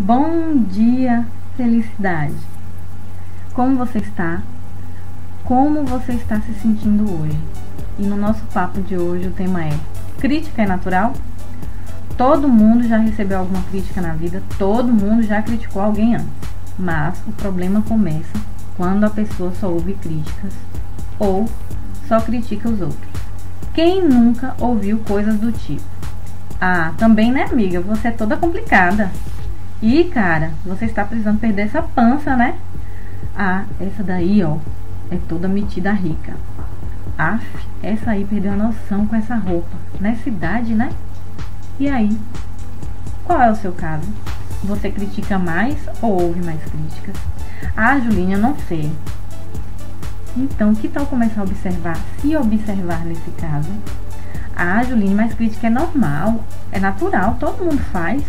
Bom dia, felicidade! Como você está? Como você está se sentindo hoje? E no nosso papo de hoje o tema é: crítica é natural? Todo mundo já recebeu alguma crítica na vida, todo mundo já criticou alguém antes. Mas o problema começa quando a pessoa só ouve críticas ou só critica os outros. Quem nunca ouviu coisas do tipo: ah, também né, amiga? Você é toda complicada. E cara, você está precisando perder essa pança, né? Ah, essa daí, ó, é toda metida rica. Aff, essa aí perdeu a noção com essa roupa. Nessa idade, né? E aí? Qual é o seu caso? Você critica mais ou ouve mais críticas? Ah, Julinha, eu não sei. Então, que tal começar a observar, se observar nesse caso? Ah, Julinha, mas crítica é normal, é natural, todo mundo faz.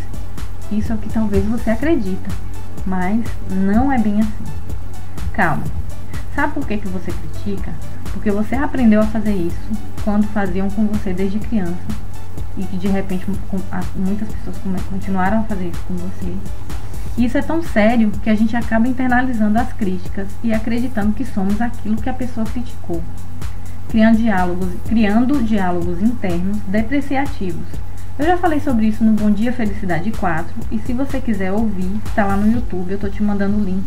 Isso é o que talvez você acredita, mas não é bem assim. Calma. Sabe por que você critica? Porque você aprendeu a fazer isso quando faziam com você desde criança e que de repente muitas pessoas continuaram a fazer isso com você. Isso é tão sério que a gente acaba internalizando as críticas e acreditando que somos aquilo que a pessoa criticou, criando diálogos internos depreciativos. Eu já falei sobre isso no Bom Dia Felicidade 4 e se você quiser ouvir, está lá no YouTube, eu estou te mandando o link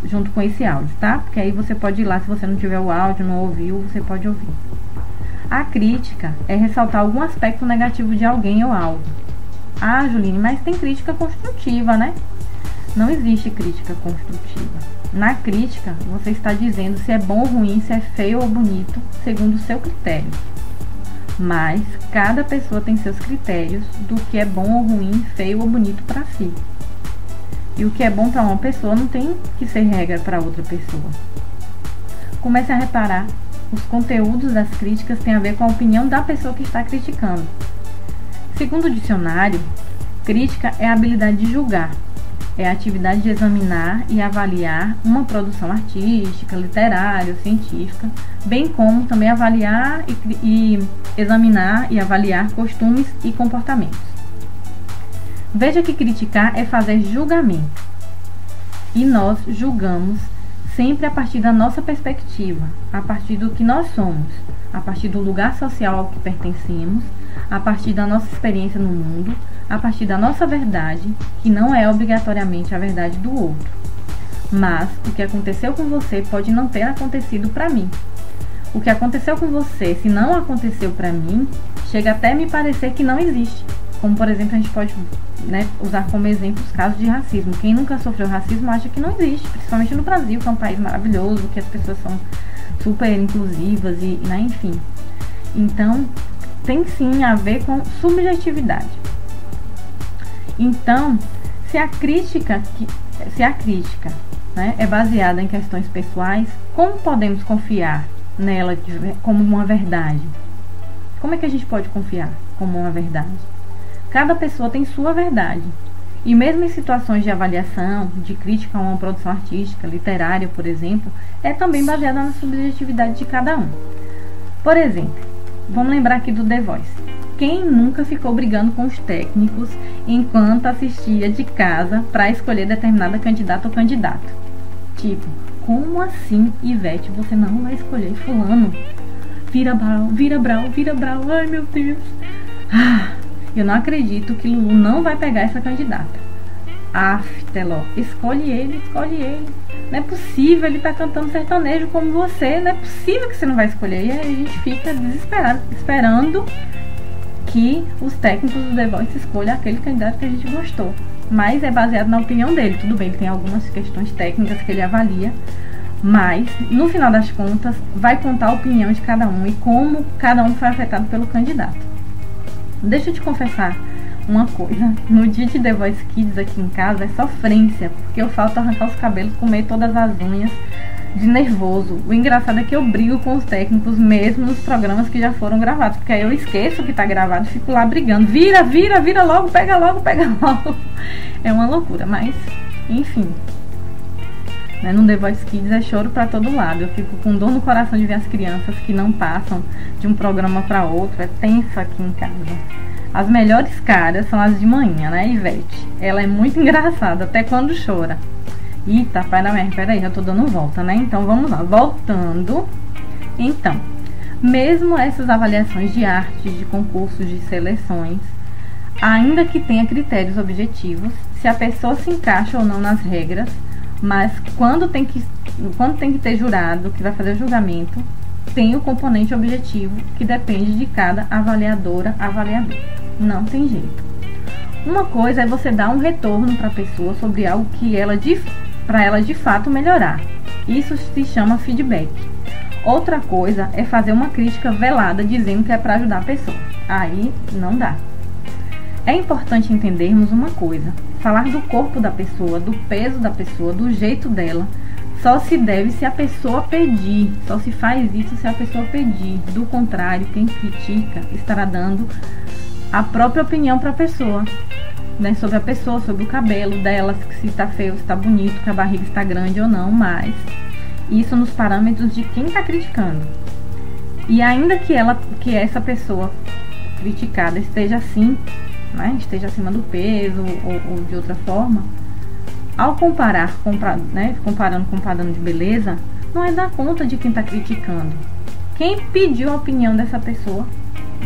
junto com esse áudio, tá? Porque aí você pode ir lá, se você não tiver o áudio, não ouviu, você pode ouvir. A crítica é ressaltar algum aspecto negativo de alguém ou algo. Ah, Juline, mas tem crítica construtiva, né? Não existe crítica construtiva. Na crítica, você está dizendo se é bom ou ruim, se é feio ou bonito, segundo o seu critério. Mas cada pessoa tem seus critérios do que é bom ou ruim, feio ou bonito para si. E o que é bom para uma pessoa não tem que ser regra para outra pessoa. Comece a reparar, os conteúdos das críticas têm a ver com a opinião da pessoa que está criticando. Segundo o dicionário, crítica é a habilidade de julgar. É a atividade de examinar e avaliar uma produção artística, literária, científica, bem como também avaliar e examinar e avaliar costumes e comportamentos. Veja que criticar é fazer julgamento. E nós julgamos sempre a partir da nossa perspectiva, a partir do que nós somos, a partir do lugar social ao que pertencemos, a partir da nossa experiência no mundo, a partir da nossa verdade, que não é obrigatoriamente a verdade do outro. Mas o que aconteceu com você pode não ter acontecido para mim. O que aconteceu com você, se não aconteceu para mim, chega até me parecer que não existe. Como, por exemplo, a gente pode usar como exemplo os casos de racismo. Quem nunca sofreu racismo acha que não existe, principalmente no Brasil, que é um país maravilhoso, que as pessoas são super inclusivas e enfim. Então, tem sim a ver com subjetividade. Então, se a crítica é baseada em questões pessoais, como podemos confiar nela como uma verdade? Como é que a gente pode confiar como uma verdade? Cada pessoa tem sua verdade. E mesmo em situações de avaliação, de crítica a uma produção artística, literária, por exemplo, é também baseada na subjetividade de cada um. Por exemplo, vamos lembrar aqui do The Voice. Quem nunca ficou brigando com os técnicos enquanto assistia de casa para escolher determinada candidata ou candidato? Tipo, como assim, Ivete, você não vai escolher fulano? Vira Brau, ai meu Deus. Eu não acredito que Lulu não vai pegar essa candidata. Teló, escolhe ele. Não é possível, ele tá cantando sertanejo como você, não é possível que você não vai escolher. E aí a gente fica desesperado, esperando que os técnicos do The Voice escolham aquele candidato que a gente gostou. Mas é baseado na opinião dele. Tudo bem, ele tem algumas questões técnicas que ele avalia, mas no final das contas vai contar a opinião de cada um e como cada um foi afetado pelo candidato. Deixa eu te confessar uma coisa, no dia de The Voice Kids aqui em casa é sofrência, porque eu falto arrancar os cabelos, comer todas as unhas de nervoso. O engraçado é que eu brigo com os técnicos mesmo nos programas que já foram gravados, porque aí eu esqueço que tá gravado e fico lá brigando, vira logo, pega logo. É uma loucura, mas enfim, no The Voice Kids é choro pra todo lado. Eu fico com dor no coração de ver as crianças que não passam de um programa para outro. É tenso aqui em casa. As melhores caras são as de manhã, né, Ivete? Ela é muito engraçada, até quando chora. Eita, peraí, já tô dando volta, né? Então vamos lá, voltando. Então, mesmo essas avaliações de artes, de concursos, de seleções, ainda que tenha critérios objetivos, se a pessoa se encaixa ou não nas regras, mas quando tem que ter jurado que vai fazer o julgamento, tem o componente objetivo que depende de cada avaliadora, avaliador. Não tem jeito. Uma coisa é você dar um retorno para a pessoa sobre algo que para ela de fato melhorar. Isso se chama feedback. Outra coisa é fazer uma crítica velada dizendo que é para ajudar a pessoa. Aí não dá. É importante entendermos uma coisa: falar do corpo da pessoa, do peso da pessoa, do jeito dela, só se deve se a pessoa pedir. Só se faz isso se a pessoa pedir. Do contrário, quem critica estará dando a própria opinião para a pessoa, né? Sobre a pessoa, sobre o cabelo dela, se está feio, se está bonito, que a barriga está grande ou não, mas isso nos parâmetros de quem está criticando. E ainda que essa pessoa criticada esteja assim, né, esteja acima do peso ou de outra forma, ao comparando com padrão de beleza, não é dar conta de quem está criticando. Quem pediu a opinião dessa pessoa,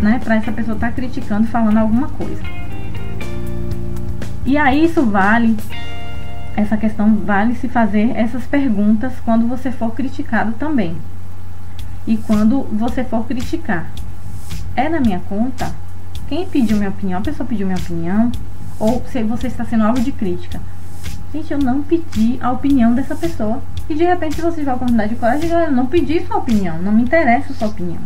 né, para essa pessoa estar criticando e falando alguma coisa. E aí essa questão vale se fazer essas perguntas quando você for criticado também. E quando você for criticar, é na minha conta? Quem pediu minha opinião? A pessoa pediu minha opinião? Ou se você está sendo alvo de crítica? Gente, eu não pedi a opinião dessa pessoa. E de repente, se você tiver a oportunidade de coragem, eu não pedi sua opinião, não me interessa a sua opinião.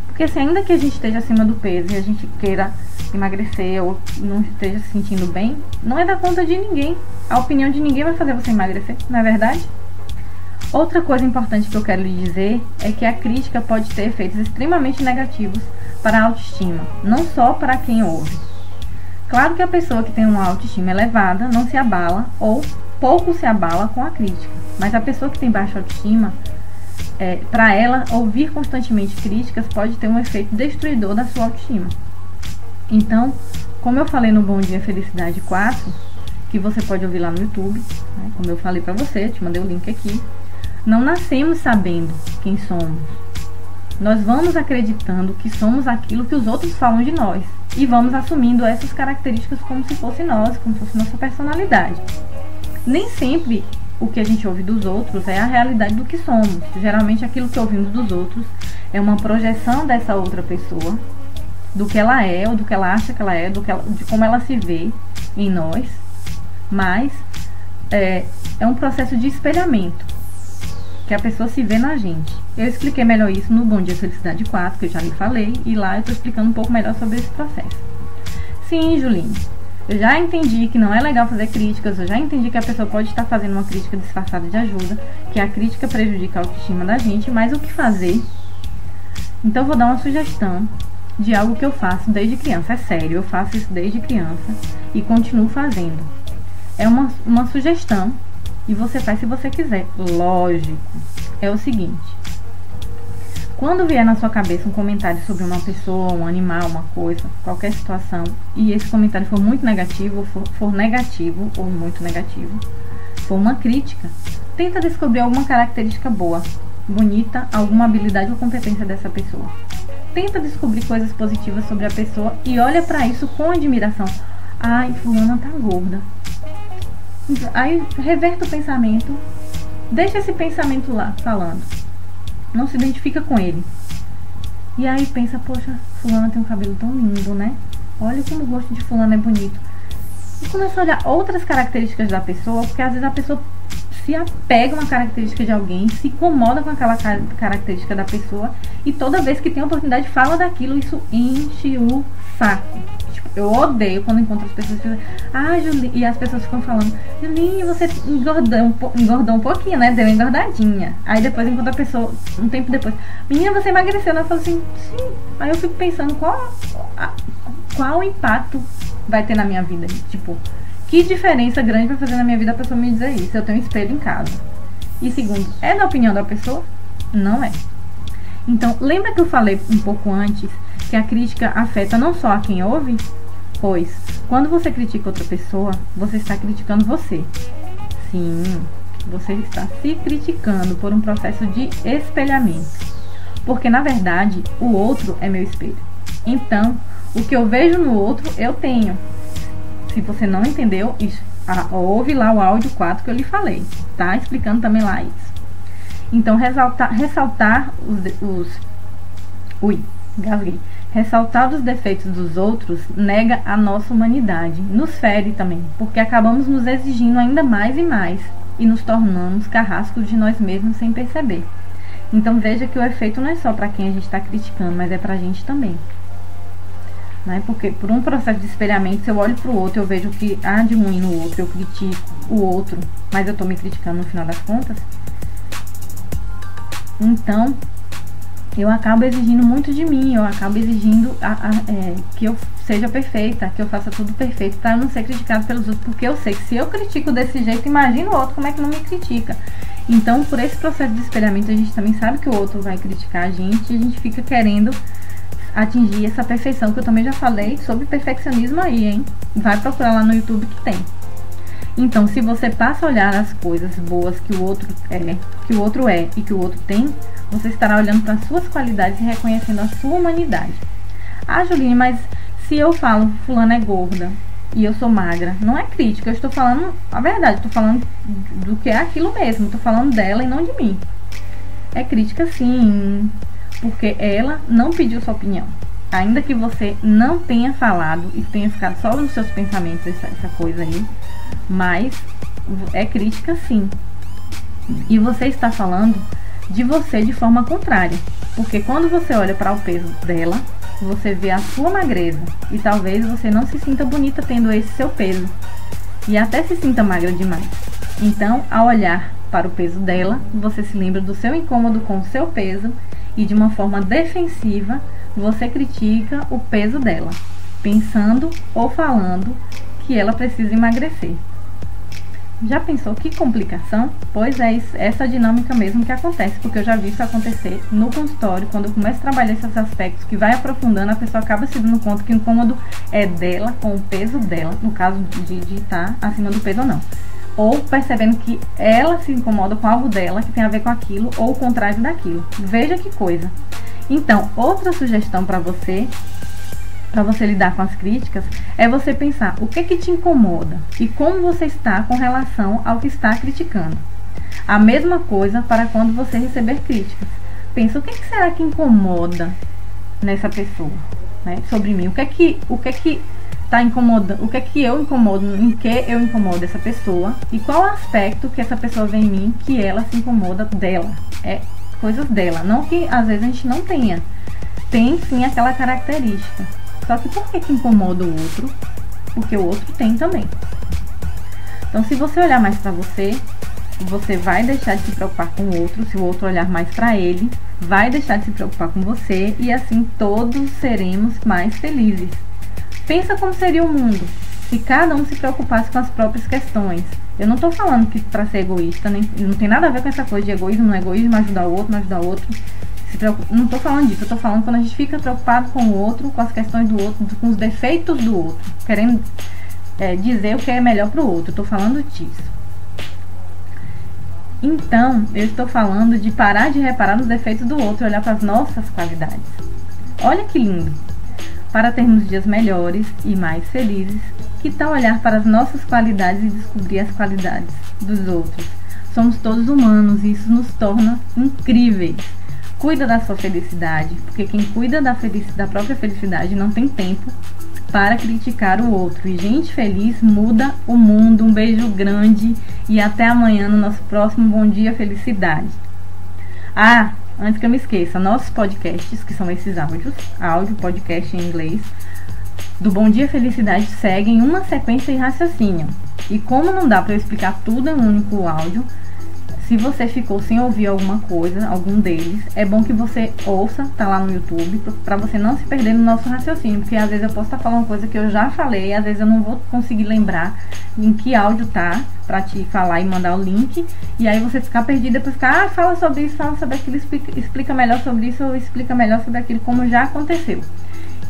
Porque se ainda que a gente esteja acima do peso e a gente queira emagrecer ou não esteja se sentindo bem, não é dar conta de ninguém. A opinião de ninguém vai fazer você emagrecer, não é verdade? Outra coisa importante que eu quero lhe dizer é que a crítica pode ter efeitos extremamente negativos para a autoestima, não só para quem ouve. Claro que a pessoa que tem uma autoestima elevada não se abala ou pouco se abala com a crítica, mas a pessoa que tem baixa autoestima, para ela, ouvir constantemente críticas pode ter um efeito destruidor da sua autoestima. Então, como eu falei no Bom Dia Felicidade 4, que você pode ouvir lá no YouTube, né, como eu falei pra você, te mandei o link aqui, não nascemos sabendo quem somos. Nós vamos acreditando que somos aquilo que os outros falam de nós e vamos assumindo essas características como se fosse nós, como se fosse nossa personalidade. Nem sempre o que a gente ouve dos outros é a realidade do que somos. Geralmente aquilo que ouvimos dos outros é uma projeção dessa outra pessoa, do que ela é, ou do que ela acha que ela é, de como ela se vê em nós. Mas é um processo de espelhamento, que a pessoa se vê na gente. Eu expliquei melhor isso no Bom Dia Felicidade 4, que eu já lhe falei, e lá eu estou explicando um pouco melhor sobre esse processo. Sim, Juline, eu já entendi que não é legal fazer críticas, eu já entendi que a pessoa pode estar fazendo uma crítica disfarçada de ajuda, que a crítica prejudica a autoestima da gente, mas o que fazer? Então eu vou dar uma sugestão de algo que eu faço desde criança. É sério, eu faço isso desde criança e continuo fazendo. É uma sugestão e você faz se você quiser. Lógico, é o seguinte: quando vier na sua cabeça um comentário sobre uma pessoa, um animal, uma coisa, qualquer situação, e esse comentário for muito negativo, for negativo ou muito negativo, for uma crítica, tenta descobrir alguma característica boa, bonita, alguma habilidade ou competência dessa pessoa. Tenta descobrir coisas positivas sobre a pessoa e olha pra isso com admiração. Ai, fulana tá gorda. Aí reverta o pensamento, deixa esse pensamento lá, falando. Não se identifica com ele. E aí pensa, poxa, fulana tem um cabelo tão lindo, né? Olha como o rosto de fulana é bonito. E começa a olhar outras características da pessoa, porque às vezes a pessoa se apega a uma característica de alguém, se incomoda com aquela característica da pessoa, e toda vez que tem a oportunidade fala daquilo, isso enche o saco. Tipo, eu odeio quando encontro as pessoas Julinho, e as pessoas ficam falando, Julinho, você engordou um pouquinho, né? Deu uma engordadinha. Aí depois encontra a pessoa, um tempo depois, menina, você emagreceu, né? Eu falo assim, sim. Aí eu fico pensando, qual impacto vai ter na minha vida? Tipo, que diferença grande vai fazer na minha vida a pessoa me dizer isso? Eu tenho um espelho em casa. E segundo, é da opinião da pessoa? Não é. Então, lembra que eu falei um pouco antes que a crítica afeta não só a quem ouve? Pois, quando você critica outra pessoa, você está criticando você. Sim, você está se criticando por um processo de espelhamento. Porque, na verdade, o outro é meu espelho. Então, o que eu vejo no outro, eu tenho. Se você não entendeu, ouve lá o áudio 4 que eu lhe falei, tá? Explicando também lá isso. Então, ressaltar os defeitos dos outros nega a nossa humanidade, nos fere também, porque acabamos nos exigindo ainda mais e mais e nos tornamos carrascos de nós mesmos sem perceber. Então veja que o efeito não é só para quem a gente está criticando, mas é para a gente também. Né? Porque por um processo de espelhamento, se eu olho para o outro, eu vejo o que há de ruim no outro, eu critico o outro, mas eu estou me criticando no final das contas. Então, eu acabo exigindo muito de mim, eu acabo exigindo que eu seja perfeita, que eu faça tudo perfeito para não ser criticado pelos outros, porque eu sei que se eu critico desse jeito, imagina o outro como é que não me critica. Então, por esse processo de espelhamento, a gente também sabe que o outro vai criticar a gente e a gente fica querendo atingir essa perfeição, que eu também já falei sobre perfeccionismo aí, hein? Vai procurar lá no YouTube que tem. Então, se você passa a olhar as coisas boas que o outro é e que o outro tem, você estará olhando para as suas qualidades e reconhecendo a sua humanidade. Ah, Juline, mas se eu falo fulana é gorda e eu sou magra, não é crítica, eu estou falando a verdade, estou falando do que é aquilo mesmo, estou falando dela e não de mim. É crítica sim, porque ela não pediu sua opinião. Ainda que você não tenha falado e tenha ficado só nos seus pensamentos essa coisa aí, mas é crítica sim. E você está falando de você de forma contrária, porque quando você olha para o peso dela, você vê a sua magreza e talvez você não se sinta bonita tendo esse seu peso e até se sinta magra demais. Então, ao olhar para o peso dela, você se lembra do seu incômodo com o seu peso e de uma forma defensiva você critica o peso dela, pensando ou falando que ela precisa emagrecer. Já pensou que complicação? Pois é essa dinâmica mesmo que acontece, porque eu já vi isso acontecer no consultório, quando eu começo a trabalhar esses aspectos que vai aprofundando, a pessoa acaba se dando conta que o incômodo é dela, com o peso dela, no caso de estar acima do peso ou não. Ou percebendo que ela se incomoda com algo dela que tem a ver com aquilo, ou o contrário daquilo. Veja que coisa. Então, outra sugestão para você lidar com as críticas, é você pensar o que te incomoda e como você está com relação ao que está criticando. A mesma coisa para quando você receber críticas. Pensa, o que será que incomoda nessa pessoa, né, sobre mim? O que é que tá incomodando? O que é que eu incomodo? Em que eu incomodo essa pessoa? E qual aspecto que essa pessoa vê em mim que ela se incomoda dela? É coisas dela. Não que às vezes a gente não tenha. Tem sim aquela característica. Só que por que incomoda o outro? Porque o outro tem também. Então, se você olhar mais para você, você vai deixar de se preocupar com o outro. Se o outro olhar mais para ele, vai deixar de se preocupar com você. E assim todos seremos mais felizes. Pensa como seria o mundo se cada um se preocupasse com as próprias questões. Eu não estou falando que para ser egoísta, não tem nada a ver com essa coisa de egoísmo, não é egoísmo, ajudar o outro, não ajudar o outro. Não estou falando disso, eu estou falando quando a gente fica preocupado com o outro, com as questões do outro, com os defeitos do outro, querendo dizer o que é melhor para o outro. Eu estou falando disso. Então, eu estou falando de parar de reparar nos defeitos do outro e olhar para as nossas qualidades. Olha que lindo! Para termos dias melhores e mais felizes, que tal olhar para as nossas qualidades e descobrir as qualidades dos outros? Somos todos humanos e isso nos torna incríveis. Cuida da sua felicidade, porque quem cuida da própria felicidade não tem tempo para criticar o outro. E gente feliz muda o mundo. Um beijo grande e até amanhã no nosso próximo Bom Dia Felicidade. Ah, antes que eu me esqueça, nossos podcasts, que são esses áudio, podcast em inglês, do Bom Dia Felicidade, seguem uma sequência e raciocínio. E como não dá para eu explicar tudo em um único áudio, se você ficou sem ouvir alguma coisa, algum deles, é bom que você ouça, tá lá no YouTube, para você não se perder no nosso raciocínio, porque às vezes eu posso estar falando coisa que eu já falei, às vezes eu não vou conseguir lembrar em que áudio tá, para te falar e mandar o link, e aí você ficar perdido, depois ficar, fala sobre isso, fala sobre aquilo, explica melhor sobre isso, ou explica melhor sobre aquilo, como já aconteceu.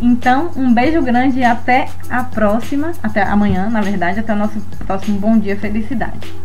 Então, um beijo grande e até a próxima, até amanhã, na verdade, até o nosso próximo Bom Dia Felicidade.